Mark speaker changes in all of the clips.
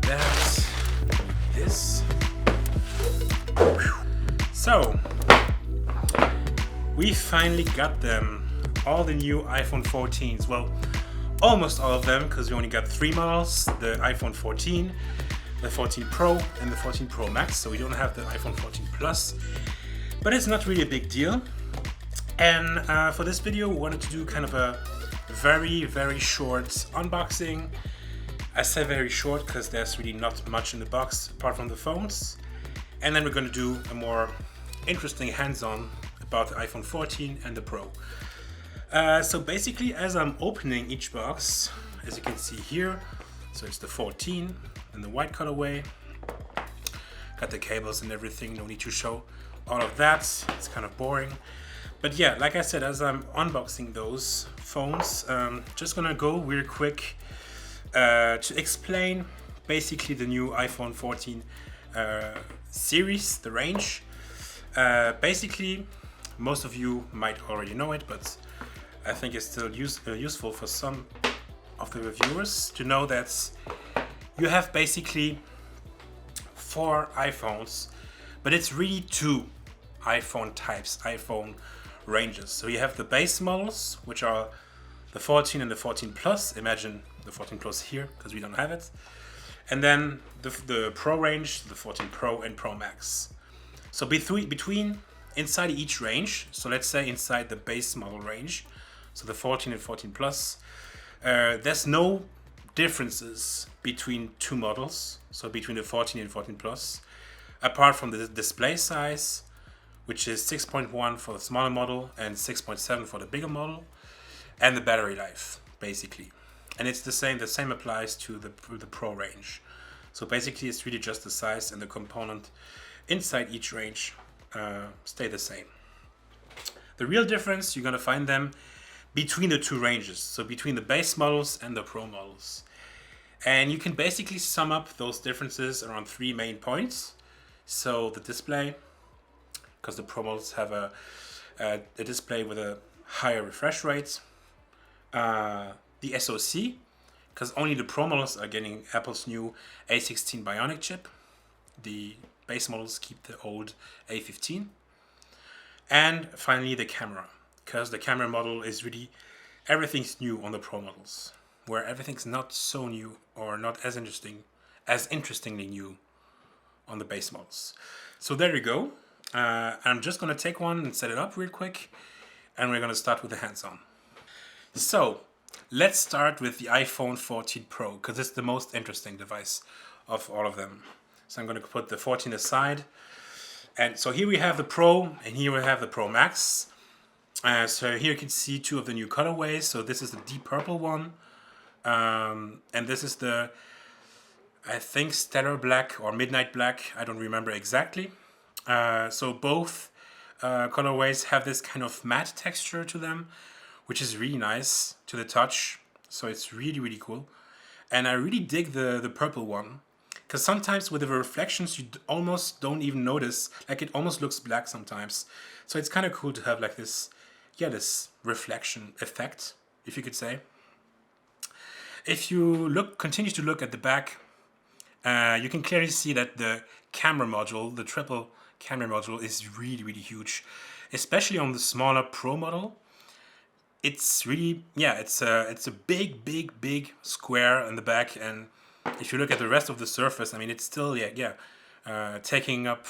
Speaker 1: that. This. So, we finally got them. All the new iPhone 14s. Well, almost all of them, because we only got 3 models. The iPhone 14, the 14 Pro, and the 14 Pro Max. So we don't have the iPhone 14 Plus. But it's not really a big deal. And for this video, we wanted to do kind of a very, very short unboxing. I say very short because there's really not much in the box apart from the phones. And then we're going to do a more interesting hands-on about the iPhone 14 and the Pro. So basically, as I'm opening each box, as you can see here, so it's the 14 in the white colorway. Got the cables and everything, no need to show all of that, it's kind of boring. But yeah, like I said, as I'm unboxing those phones, just gonna go real quick to explain basically the new iPhone 14 series, the range. Basically, most of you might already know it, but I think it's still useful for some of the reviewers to know that you have basically 4 iPhones, but it's really 2 iPhone types, iPhone ranges. So you have the base models, which are the 14 and the 14 Plus. Imagine the 14 Plus here, because we don't have it. And then the Pro range, the 14 Pro and Pro Max. So between inside each range, so let's say inside the base model range, so the 14 and 14 Plus, there's no differences between 2 models, so between the 14 and 14 Plus, apart from the display size, which is 6.1 for the smaller model and 6.7 for the bigger model, and the battery life, basically. And it's the same applies to the Pro range. So basically it's really just the size and the component inside each range stay the same. The real difference, you're gonna find them between the 2 ranges, so between the base models and the Pro models. And you can basically sum up those differences around 3 main points. So the display, because the Pro models have a display with a higher refresh rate. The SoC, because only the Pro models are getting Apple's new A16 Bionic chip. The base models keep the old A15. And finally the camera, because the camera model is really, everything's new on the Pro models, where everything's not so new or not as interestingly new on the base models. So there you go. I'm just gonna take one and set it up real quick, and we're gonna start with the hands-on. So let's start with the iPhone 14 Pro, because it's the most interesting device of all of them. So I'm gonna put the 14 aside. And so here we have the Pro, and here we have the Pro Max. So here you can see 2 of the new colorways. So this is the deep purple one, and this is the, I think, stellar black or midnight black. I don't remember exactly. So both colorways have this kind of matte texture to them, which is really nice to the touch. So it's really, really cool. And I really dig the purple one, because sometimes with the reflections you almost don't even notice, like it almost looks black sometimes. So it's kind of cool to have like this, yeah, this reflection effect, if you could say. If you continue to look at the back, you can clearly see that the camera module, the triple camera module, is really, really huge, especially on the smaller Pro model. It's really, yeah, it's a big square in the back, and if you look at the rest of the surface, I mean, it's still taking up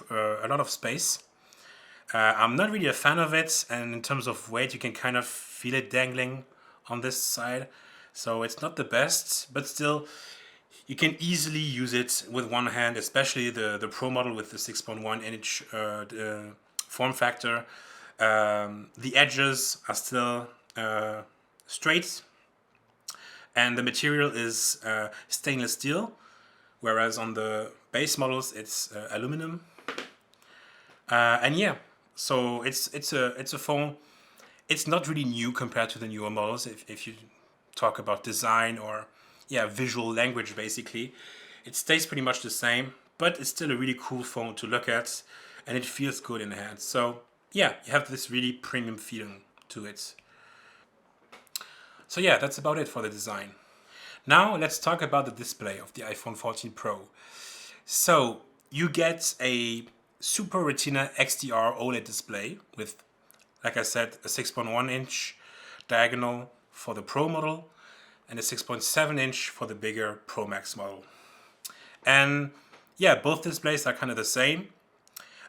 Speaker 1: a lot of space. I'm not really a fan of it, and in terms of weight, you can kind of feel it dangling on this side, so it's not the best, but still you can easily use it with one hand, especially the Pro model with the 6.1 inch form factor. The edges are still straight, and the material is stainless steel, whereas on the base models it's aluminum. And yeah, so it's a phone. It's not really new compared to the newer models. If you talk about design or visual language, basically, it stays pretty much the same, but it's still a really cool phone to look at, and it feels good in the hand. So yeah, you have this really premium feeling to it. So yeah, that's about it for the design. Now let's talk about the display of the iPhone 14 Pro. So you get a Super Retina XDR OLED display with, like I said, a 6.1 inch diagonal for the Pro model and a 6.7 inch for the bigger Pro Max model. And yeah, both displays are kind of the same.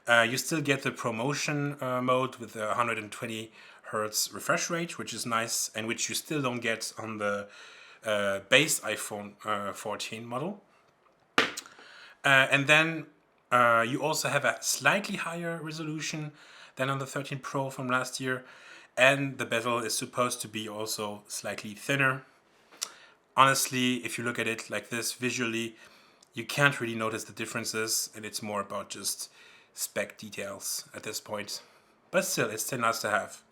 Speaker 1: You still get the ProMotion mode with the 120 hertz refresh rate, which is nice, and which you still don't get on the base iPhone 14 model. And then you also have a slightly higher resolution than on the 13 Pro from last year, and the bezel is supposed to be also slightly thinner. Honestly, if you look at it like this visually, you can't really notice the differences, and it's more about just spec details at this point. But still, it's still nice to have.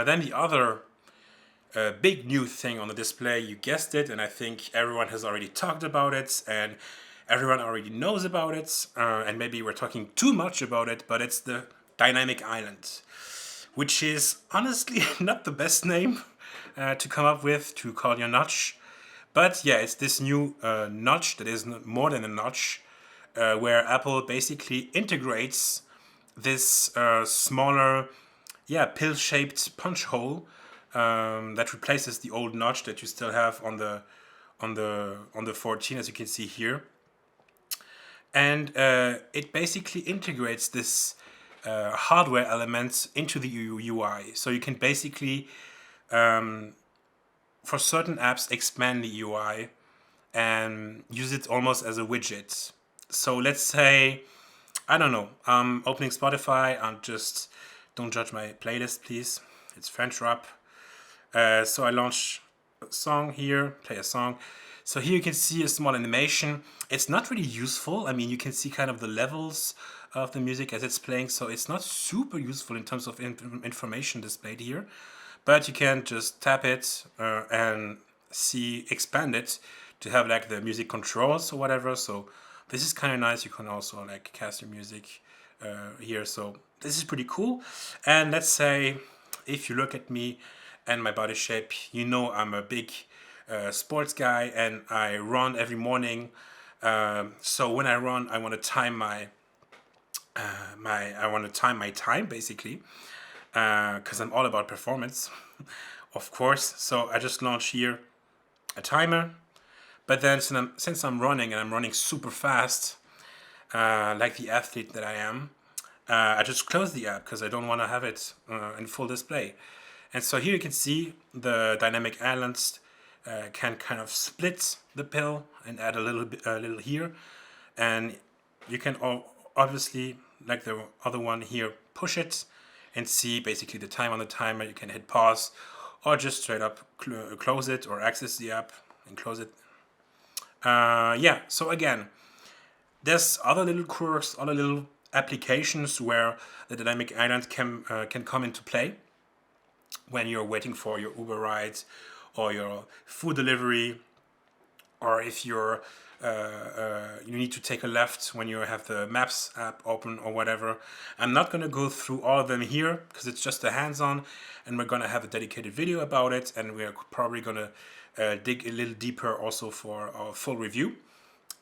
Speaker 1: Then the other big new thing on the display, you guessed it, and I think everyone has already talked about it, and everyone already knows about it, and maybe we're talking too much about it, but it's the Dynamic Island, which is honestly not the best name to come up with to call your notch. But yeah, it's this new notch that is more than a notch, where Apple basically integrates this smaller, pill-shaped punch hole that replaces the old notch that you still have on the 14, as you can see here. And it basically integrates this hardware element into the UI. So you can basically, for certain apps, expand the UI and use it almost as a widget. So let's say, I don't know, I'm opening Spotify, don't judge my playlist, please. It's French rap. So I launch a song here, play a song. So here you can see a small animation. It's not really useful. I mean, you can see kind of the levels of the music as it's playing. So it's not super useful in terms of information displayed here. But you can just tap it and expand it to have like the music controls or whatever. So this is kind of nice. You can also like cast your music here. So this is pretty cool. And let's say if you look at me and my body shape, you know I'm a big sports guy and I run every morning. So when I run, I want to time my time basically, because I'm all about performance, of course. So I just launched here a timer. But then since I'm running and I'm running super fast, like the athlete that I am, I just close the app because I don't want to have it in full display. And so here you can see the Dynamic Islands can kind of split the pill and add a little here. And you can obviously, like the other one here, push it and see basically the time on the timer. You can hit pause or just straight up close it or access the app and close it. So again, there's other little quirks, other little applications where the Dynamic Island can come into play when you're waiting for your Uber ride or your food delivery, or if you need to take a left when you have the Maps app open or whatever. I'm not going to go through all of them here because it's just a hands-on, and we're going to have a dedicated video about it, and we're probably going to dig a little deeper also for our full review.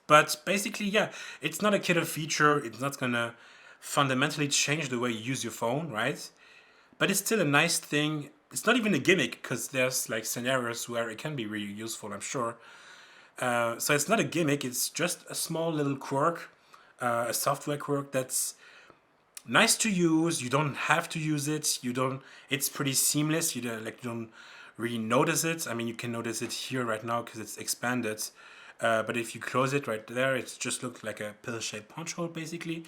Speaker 1: But basically, yeah, it's not a killer feature. It's not going to fundamentally change the way you use your phone, right? But it's still a nice thing. It's not even a gimmick because there's like scenarios where it can be really useful, I'm sure. So it's not a gimmick. It's just a small little quirk, a software quirk that's nice to use. You don't have to use it. It's pretty seamless. You don't really notice it. I mean, you can notice it here right now because it's expanded. But if you close it right there, it just looks like a pill-shaped punch hole, basically.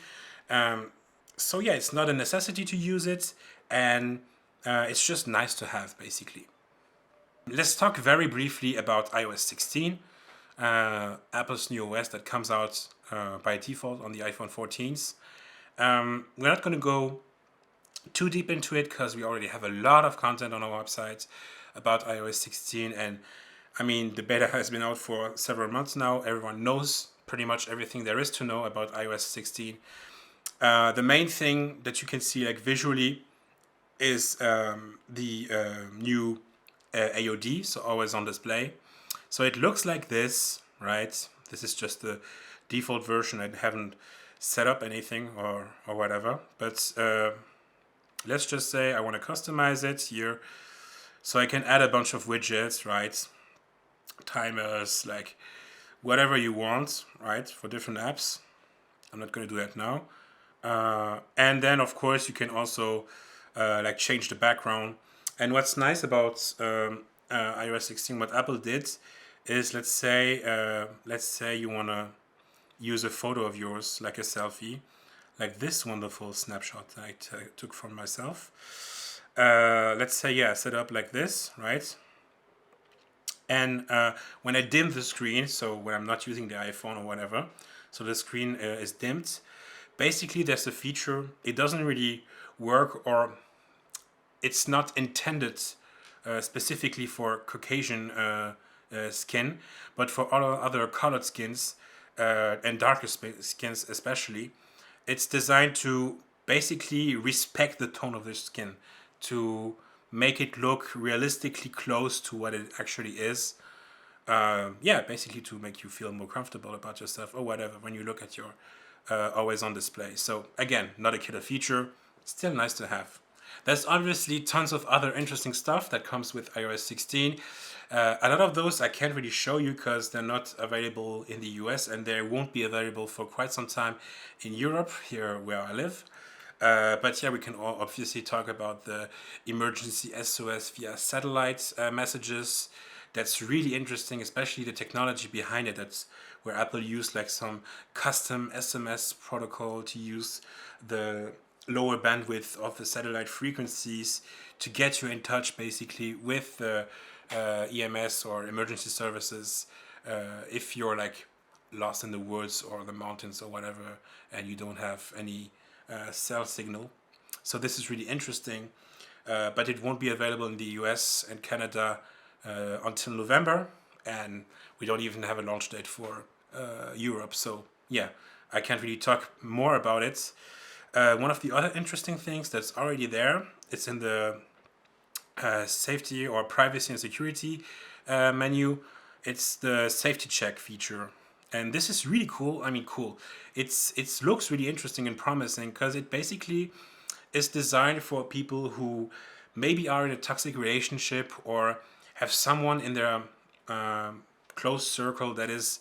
Speaker 1: So yeah, it's not a necessity to use it, and it's just nice to have, basically. Let's talk very briefly about iOS 16, Apple's new OS that comes out by default on the iPhone 14s. We're not going to go too deep into it because we already have a lot of content on our website about iOS 16, and I mean, the beta has been out for several months now. Everyone knows pretty much everything there is to know about iOS 16. The main thing that you can see like visually is the new AOD, so always on display. So it looks like this, right? This is just the default version. I haven't set up anything or whatever. But let's just say I want to customize it here. So I can add a bunch of widgets, right? Timers, like whatever you want, right? For different apps. I'm not going to do that now. And then, of course, you can also like change the background. And what's nice about iOS 16, what Apple did, is let's say you want to use a photo of yours, like a selfie, like this wonderful snapshot that I took from myself. Let's say, yeah, set up like this, right? And when I dim the screen, so when I'm not using the iPhone or whatever, so the screen is dimmed, basically there's a feature, it doesn't really work, or it's not intended specifically for Caucasian skin, but for all other colored skins and darker skins especially, it's designed to basically respect the tone of the skin, to make it look realistically close to what it actually is. Yeah, basically to make you feel more comfortable about yourself or whatever when you look at your always on display. So again, not a killer feature, still nice to have. There's obviously tons of other interesting stuff that comes with iOS 16. A lot of those I can't really show you because they're not available in the US, and they won't be available for quite some time in Europe, here where I live. But yeah, we can all obviously talk about the emergency SOS via satellite messages. That's really interesting, especially the technology behind it. That's where Apple used like some custom SMS protocol to use the lower bandwidth of the satellite frequencies to get you in touch basically with the EMS or emergency services if you're like lost in the woods or the mountains or whatever and you don't have any cell signal. So this is really interesting, but it won't be available in the US and Canada until November, and we don't even have a launch date for Europe. So yeah, I can't really talk more about it. One of the other interesting things that's already there, it's in the safety or privacy and security menu. It's the safety check feature, and this is really cool. I mean, cool. It looks really interesting and promising because it basically is designed for people who maybe are in a toxic relationship or have someone in their close circle that is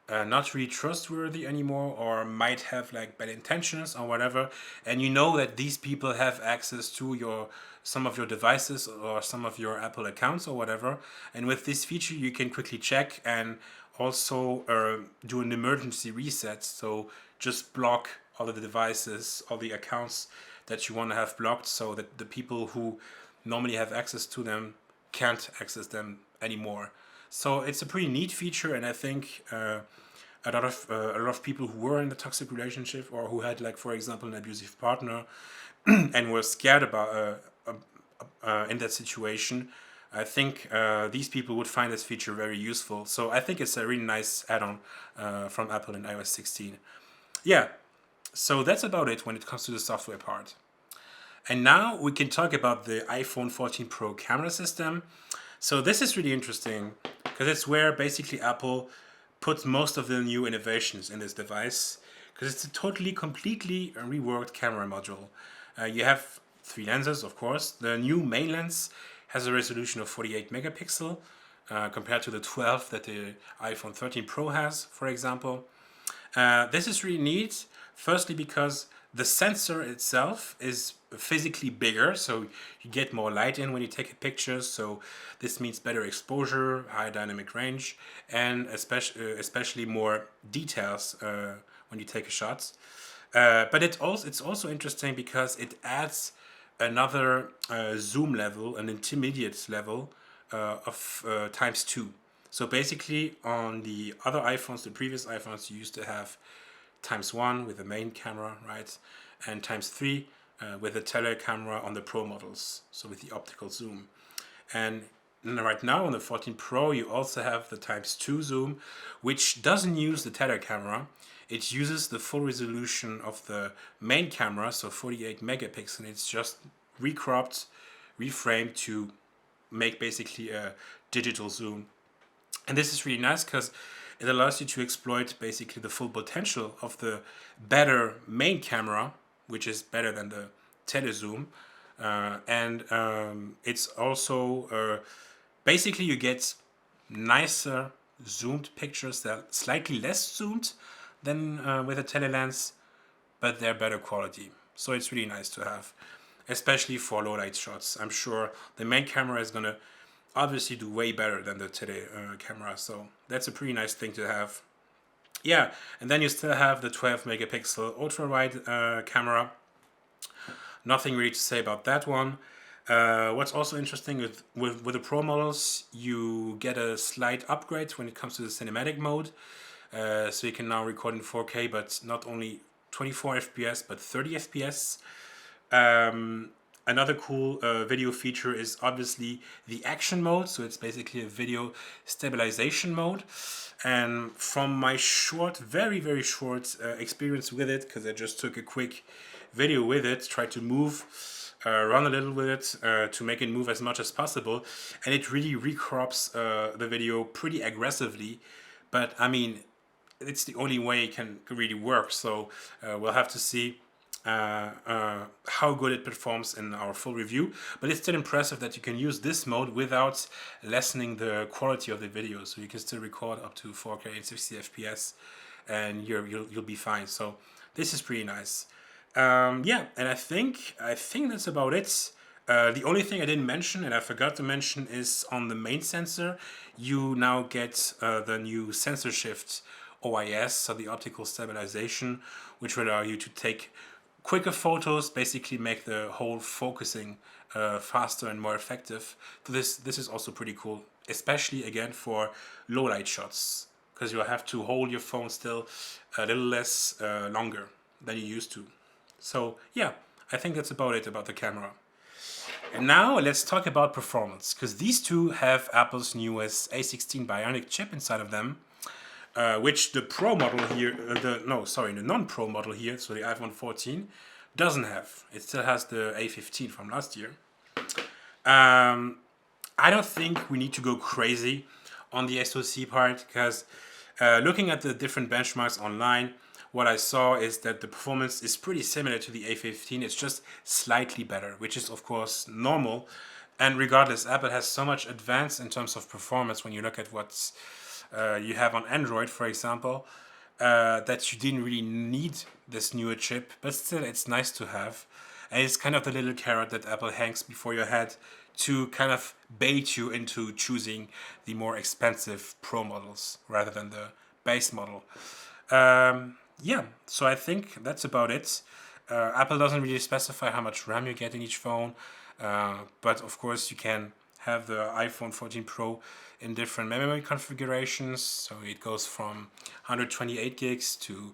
Speaker 1: not really trustworthy anymore, or might have like bad intentions or whatever, and you know that these people have access to some of your devices or some of your Apple accounts or whatever, and with this feature you can quickly check and also do an emergency reset. So just block all of the devices, all the accounts that you want to have blocked, so that the people who normally have access to them can't access them anymore. So it's a pretty neat feature, and I think a lot of people who were in a toxic relationship or who had, like, for example, an abusive partner and were scared about in that situation, I think these people would find this feature very useful. So I think it's a really nice add-on from Apple in iOS 16. Yeah, so that's about it when it comes to the software part. And now we can talk about the iPhone 14 Pro camera system. So this is really interesting because it's where basically Apple puts most of the new innovations in this device, because it's a totally, completely reworked camera module. You have 3 lenses, of course. The new main lens has a resolution of 48 megapixel compared to the 12 that the iPhone 13 Pro has, for example. This is really neat, firstly because the sensor itself is physically bigger, so you get more light in when you take a picture, so this means better exposure, higher dynamic range, and especially more details when you take a shot. But it's also interesting because it adds another zoom level, an intermediate level of times 2. So basically on the other iPhones, the previous iPhones, you used to have times 1 with the main camera, right? And times 3 with the tele camera on the Pro models, so with the optical zoom. And right now on the 14 Pro, you also have the times 2 zoom, which doesn't use the tele camera. It uses the full resolution of the main camera, so 48 megapixels. It's just recropped, reframed to make basically a digital zoom. And this is really nice because it allows you to exploit basically the full potential of the better main camera, which is better than the telezoom. And it's also basically you get nicer zoomed pictures that are slightly less zoomed than with a telelens, but they're better quality. So it's really nice to have, especially for low light shots. I'm sure the main camera is gonna obviously do way better than the tele camera, so that's a pretty nice thing to have. Yeah, and then you still have the 12 megapixel ultra wide camera. Nothing really to say about that one. What's also interesting with the Pro models, you get a slight upgrade when it comes to the cinematic mode. So you can now record in 4K, but not only 24 FPS, but 30 FPS. Another cool video feature is obviously the action mode. So it's basically a video stabilization mode. And from my short, very, very short experience with it, because I just took a quick video with it, tried to move, run a little with it to make it move as much as possible. And it really recrops the video pretty aggressively. But I mean, it's the only way it can really work. So we'll have to see how good it performs in our full review, but it's still impressive that you can use this mode without lessening the quality of the video. So you can still record up to 4K and 60 FPS, and you'll be fine. So this is pretty nice. Yeah, and I think that's about it. The only thing I didn't mention, and I forgot to mention, is on the main sensor, you now get the new sensor shift OIS, so the optical stabilization, which will allow you to take quicker photos, basically make the whole focusing faster and more effective. So this is also pretty cool, especially again for low light shots, because you'll have to hold your phone still a little less longer than you used to. So yeah, I think that's about it about the camera. And now let's talk about performance, because these two have Apple's newest A16 Bionic chip inside of them. Which the Pro model here, the non-Pro model here, so the iPhone 14, doesn't have. It still has the A15 from last year. I don't think we need to go crazy on the SoC part, because looking at the different benchmarks online, what I saw is that the performance is pretty similar to the A15. It's just slightly better, which is of course normal. And regardless, Apple has so much advanced in terms of performance when you look at what's you have on Android, for example, that you didn't really need this newer chip, but still it's nice to have. And it's kind of the little carrot that Apple hangs before your head to kind of bait you into choosing the more expensive Pro models rather than the base model. Yeah, so I think that's about it. Apple doesn't really specify how much RAM you get in each phone, but of course you can have the iPhone 14 Pro in different memory configurations. So it goes from 128 gigs to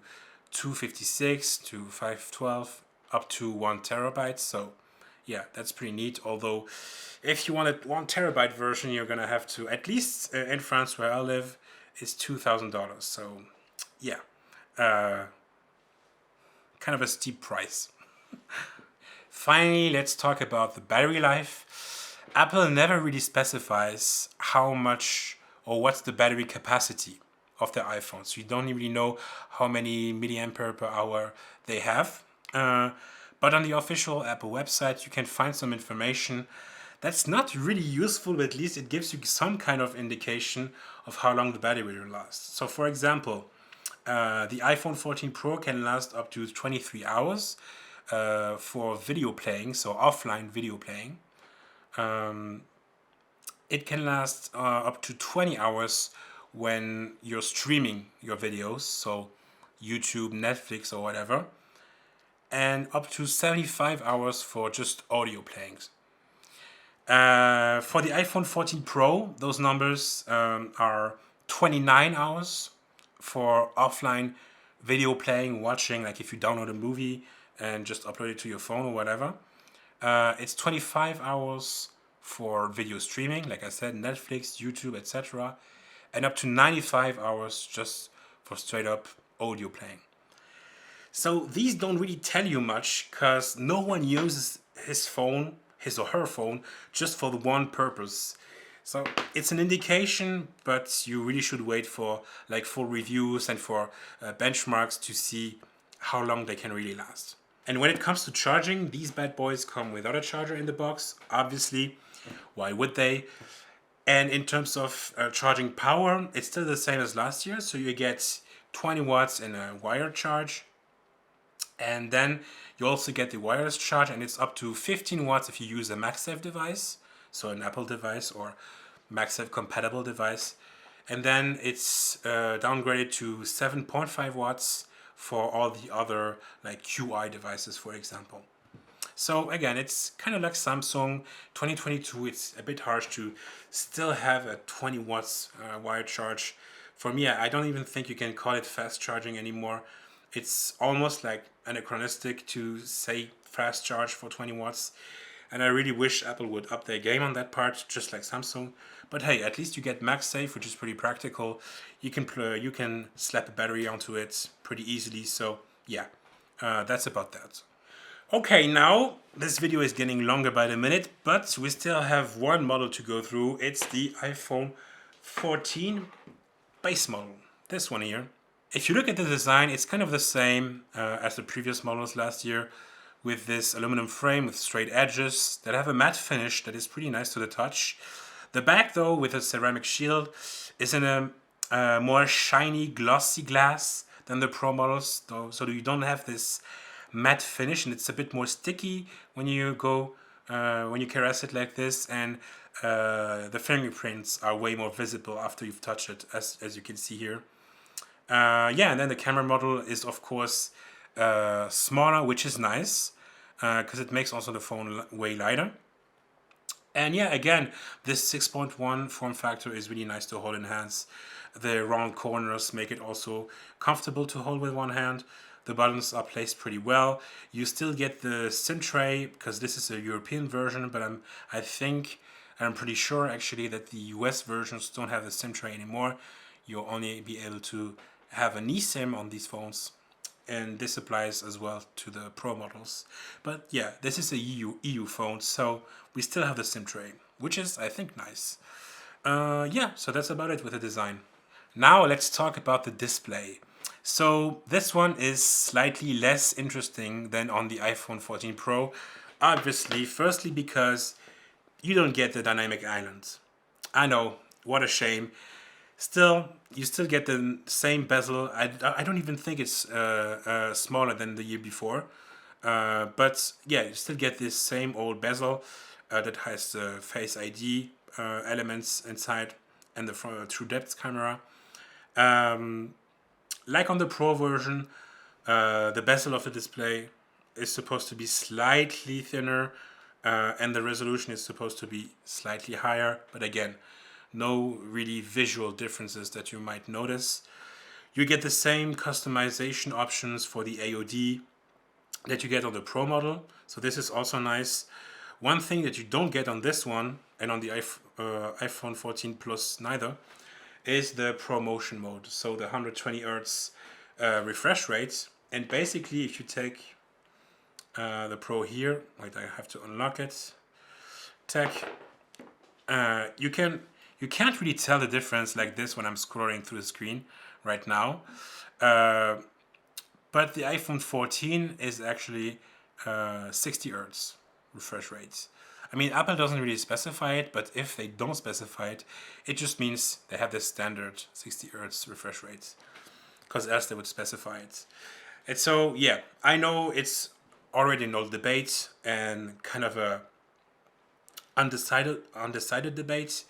Speaker 1: 256 to 512 up to 1 terabyte. So yeah, that's pretty neat. Although if you want a 1 terabyte version, you're gonna have to, at least in France where I live, is $2,000. So yeah, kind of a steep price. Finally, let's talk about the battery life. Apple never really specifies how much or what's the battery capacity of the iPhone. So you don't really know how many milliampere per hour they have. But on the official Apple website, you can find some information that's not really useful, but at least it gives you some kind of indication of how long the battery will last. So for example, the iPhone 14 Pro can last up to 23 hours for video playing, so offline video playing. It can last up to 20 hours when you're streaming your videos, so YouTube, Netflix, or whatever, and up to 75 hours for just audio playing. For the iPhone 14 Pro, those numbers are 29 hours for offline video playing, watching, like if you download a movie and just upload it to your phone or whatever. It's 25 hours for video streaming, like I said, Netflix, YouTube, etc. And up to 95 hours just for straight up audio playing. So these don't really tell you much, because no one uses his phone, his or her phone, just for the one purpose. So it's an indication, but you really should wait for like full reviews and for benchmarks to see how long they can really last. And when it comes to charging, these bad boys come without a charger in the box. Obviously, why would they? And in terms of charging power, it's still the same as last year. So you get 20 watts in a wired charge. And then you also get the wireless charge, and it's up to 15 watts if you use a MagSafe device, so an Apple device or MagSafe compatible device. And then it's downgraded to 7.5 watts for all the other like QI devices, for example. So again, it's kind of like Samsung 2022. It's a bit harsh to still have a 20 watts wired charge. For me, I don't even think you can call it fast charging anymore. It's almost like anachronistic to say fast charge for 20 watts. And I really wish Apple would up their game on that part, just like Samsung. But hey, at least you get MagSafe, which is pretty practical. You can slap a battery onto it pretty easily. So yeah, that's about that. Okay, now this video is getting longer by the minute, but we still have one model to go through. It's the iPhone 14 base model, this one here. If you look at the design, it's kind of the same as the previous models last year, with this aluminum frame with straight edges that have a matte finish that is pretty nice to the touch. The back, though, with a ceramic shield, is in a more shiny, glossy glass than the Pro models, though, so you don't have this matte finish, and it's a bit more sticky when you caress it like this, and the fingerprints are way more visible after you've touched it, as you can see here. Yeah, and then the camera model is of course smaller, which is nice because it makes also the phone way lighter. And yeah, again, this 6.1 form factor is really nice to hold in hands. The round corners make it also comfortable to hold with one hand. The buttons are placed pretty well. You still get the SIM tray because this is a European version, but I'm pretty sure actually that the US versions don't have the SIM tray anymore. You'll only be able to have an eSIM on these phones, and this applies as well to the Pro models. But yeah, this is a EU phone, so we still have the SIM tray, which is, I think, nice. Yeah, so that's about it with the design. Now let's talk about the display. So this one is slightly less interesting than on the iPhone 14 Pro. Obviously, firstly because you don't get the dynamic island. I know, what a shame. Still, you still get the same bezel. I don't even think it's smaller than the year before. But yeah, you still get this same old bezel that has the Face ID elements inside and the true depth camera. Like on the Pro version, the bezel of the display is supposed to be slightly thinner, and the resolution is supposed to be slightly higher. But again, no really visual differences that you might notice. You get the same customization options for the AOD that you get on the Pro model, so this is also nice. One thing that you don't get on this one, and on the iPhone 14 Plus neither, is the Pro Motion mode, so the 120 Hz refresh rate. And basically, if you take the Pro here, wait, I have to unlock it. You can't really tell the difference like this when I'm scrolling through the screen right now. But the iPhone 14 is actually 60 Hz refresh rates. I mean, Apple doesn't really specify it, but if they don't specify it, it just means they have the standard 60 Hz refresh rates, because else they would specify it. And so, yeah, I know it's already an old debate and kind of a undecided debate.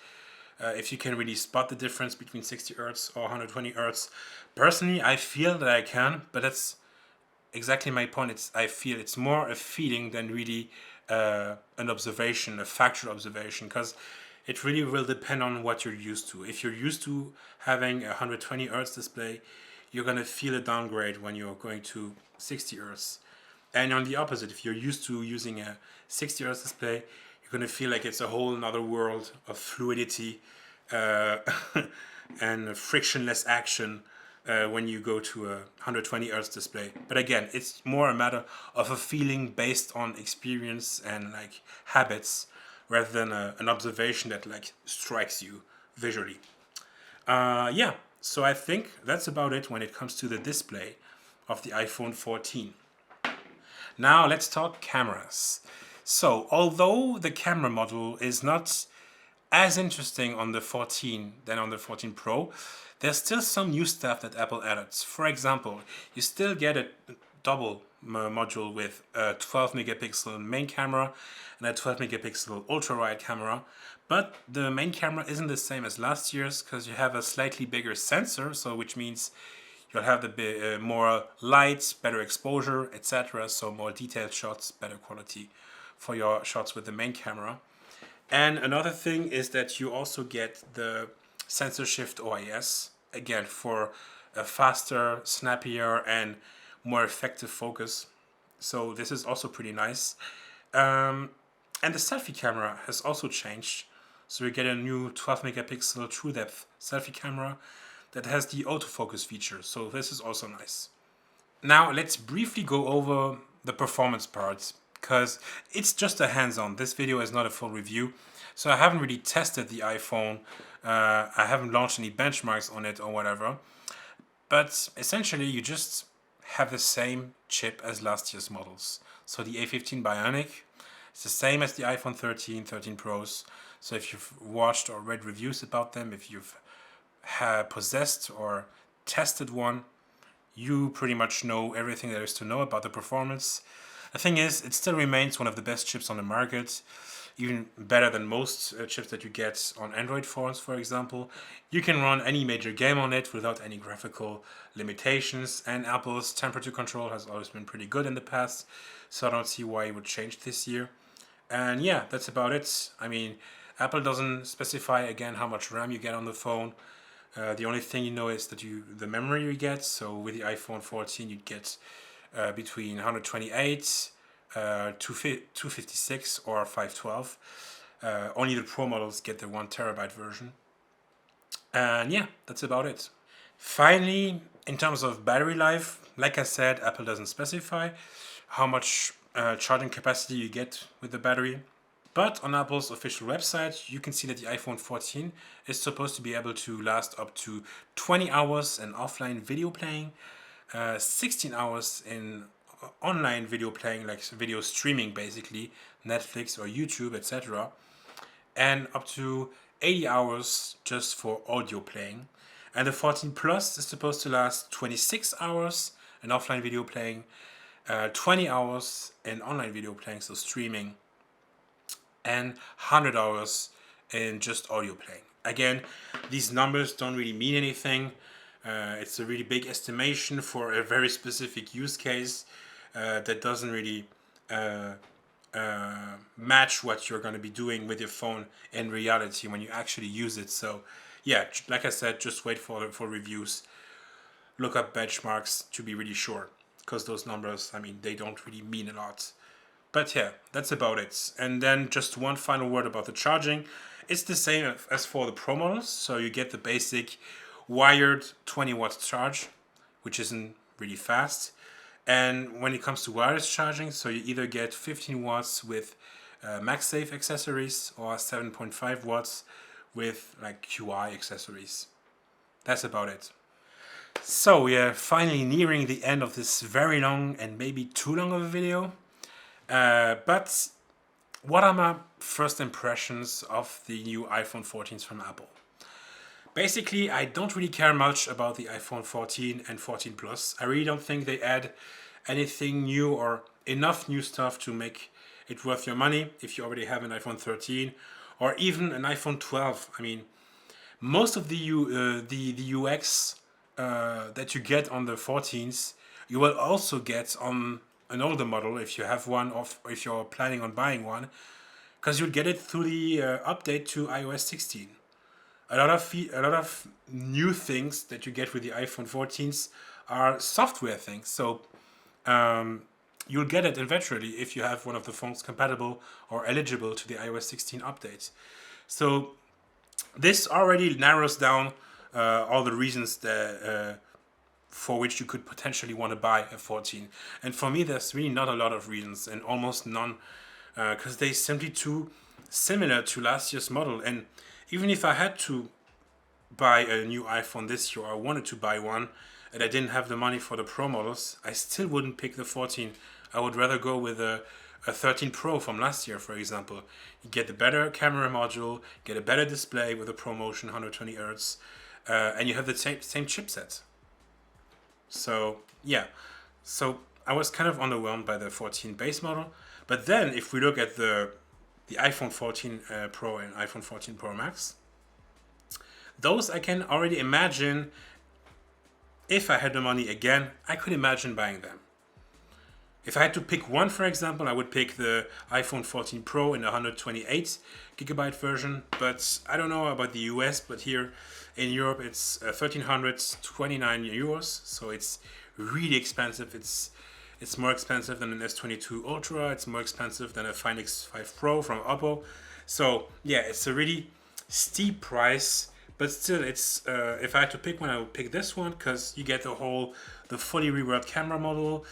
Speaker 1: If you can really spot the difference between 60 Hz or 120 Hz. Personally, I feel that I can, but that's exactly my point. I feel it's more a feeling than really an observation, a factual observation, because it really will depend on what you're used to. If you're used to having a 120 Hz display, you're going to feel a downgrade when you're going to 60 Hz. And on the opposite, if you're used to using a 60 Hz display, you're going to feel like it's a whole another world of fluidity and frictionless action when you go to a 120 Hz display. But again, it's more a matter of a feeling based on experience and like habits rather than an observation that like strikes you visually. Yeah, so I think that's about it when it comes to the display of the iPhone 14. Now let's talk cameras. So although the camera module is not as interesting on the 14 than on the 14 Pro, there's still some new stuff that Apple added. For example, you still get a double module with a 12 megapixel main camera and a 12 megapixel ultra wide camera, but the main camera isn't the same as last year's because you have a slightly bigger sensor, so which means you'll have the more light, better exposure, etc. So more detailed shots, better quality for your shots with the main camera. And another thing is that you also get the sensor shift OIS, again for a faster, snappier and more effective focus. So this is also pretty nice. And the selfie camera has also changed. So we get a new 12 megapixel true depth selfie camera that has the autofocus feature. So this is also nice. Now let's briefly go over the performance parts because it's just a hands-on. This video is not a full review. So I haven't really tested the iPhone. I haven't launched any benchmarks on it or whatever. But essentially you just have the same chip as last year's models. So the A15 Bionic, it's the same as the iPhone 13, 13 Pros. So if you've watched or read reviews about them, if you've possessed or tested one, you pretty much know everything there is to know about the performance. The thing is, it still remains one of the best chips on the market, even better than most chips that you get on Android phones, for example. You can run any major game on it without any graphical limitations, and Apple's temperature control has always been pretty good in the past, so I don't see why it would change this year. And yeah, that's about it. I mean, Apple doesn't specify again how much RAM you get on the phone. The only thing you know is that the memory you get. So with the iPhone 14, you'd get between 128, 256, or 512. Only the Pro models get the 1 terabyte version. And yeah, that's about it. Finally, in terms of battery life, like I said, Apple doesn't specify how much charging capacity you get with the battery. But on Apple's official website, you can see that the iPhone 14 is supposed to be able to last up to 20 hours in offline video playing, 16 hours in online video playing, like video streaming basically, Netflix or YouTube, etc. And up to 80 hours just for audio playing. And the 14 Plus is supposed to last 26 hours in offline video playing, 20 hours in online video playing, so streaming, and 100 hours in just audio playing. Again, these numbers don't really mean anything. It's a really big estimation for a very specific use case that doesn't really match what you're going to be doing with your phone in reality when you actually use it. So yeah, like I said, just wait for reviews. Look up benchmarks to be really sure, because those numbers, I mean, they don't really mean a lot. But yeah, that's about it. And then just one final word about the charging. It's the same as for the Pro models. So you get the basic wired 20 watt charge, which isn't really fast. And when it comes to wireless charging, so you either get 15 watts with MagSafe accessories or 7.5 watts with like QI accessories. That's about it. So we are finally nearing the end of this very long and maybe too long of a video. But what are my first impressions of the new iPhone 14s from Apple? Basically, I don't really care much about the iPhone 14 and 14 Plus. I really don't think they add anything new or enough new stuff to make it worth your money if you already have an iPhone 13 or even an iPhone 12. I mean, most of the UX that you get on the 14s, you will also get on an older model if you have one, or if you're planning on buying one, because you'll get it through the update to iOS 16. A lot of new things that you get with the iPhone 14s are software things. So you'll get it eventually if you have one of the phones compatible or eligible to the iOS 16 update. So this already narrows down all the reasons that for which you could potentially want to buy a 14. And for me, there's really not a lot of reasons, and almost none, because they simply too similar to last year's model. And even if I had to buy a new iPhone this year, or I wanted to buy one, and I didn't have the money for the Pro models, I still wouldn't pick the 14. I would rather go with a 13 Pro from last year, for example. You get the better camera module, get a better display with a ProMotion 120 Hz, and you have the same chipset. So yeah, so I was kind of underwhelmed by the 14 base model. But then if we look at the iPhone 14 Pro and iPhone 14 Pro Max, those I can already imagine, if I had the money again, I could imagine buying them. If I had to pick one, for example, I would pick the iPhone 14 Pro in the 128 gigabyte version. But I don't know about the US, but here in Europe it's 1,329 euros. So it's really expensive. It's more expensive than an S22 Ultra. It's more expensive than a Find X5 Pro from Oppo. So yeah, it's a really steep price. But still, it's if I had to pick one, I would pick this one, because you get the fully reworked camera model.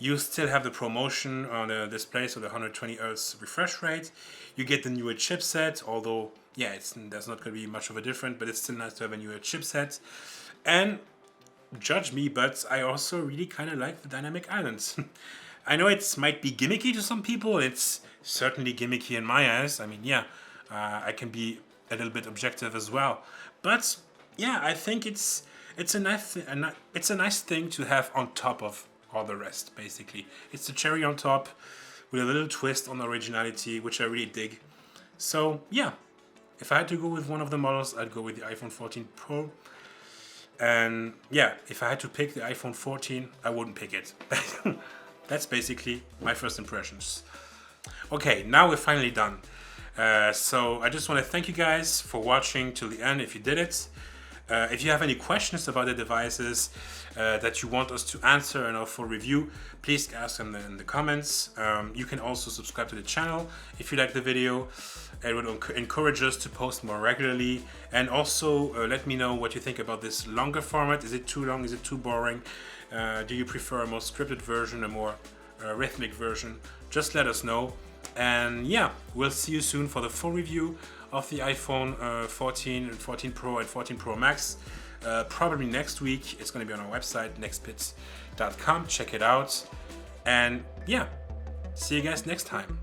Speaker 1: You still have the ProMotion on the display, so the 120 Hz refresh rate. You get the newer chipset, although, yeah, there's not going to be much of a difference, but it's still nice to have a newer chipset. And judge me, but I also really kind of like the dynamic islands. I know it might be gimmicky to some people. It's certainly gimmicky in my eyes. I mean, yeah, I can be a little bit objective as well. But yeah, I think it's a nice thing to have on top of all the rest, basically. It's the cherry on top with a little twist on originality, which I really dig. So yeah, if I had to go with one of the models, I'd go with the iPhone 14 Pro. And yeah, if I had to pick the iPhone 14, I wouldn't pick it. That's basically my first impressions. Okay, now we're finally done. So I just want to thank you guys for watching till the end if you did it. If you have any questions about the devices that you want us to answer in our full review, please ask them in the comments. You can also subscribe to the channel if you like the video. It would encourage us to post more regularly. And also let me know what you think about this longer format. Is it too long? Is it too boring? Do you prefer a more scripted version, a more rhythmic version? Just let us know. And yeah, we'll see you soon for the full review of the iPhone 14 and 14 Pro and 14 Pro Max. Probably next week. It's going to be on our website, nextpit.com. Check it out. And yeah, see you guys next time.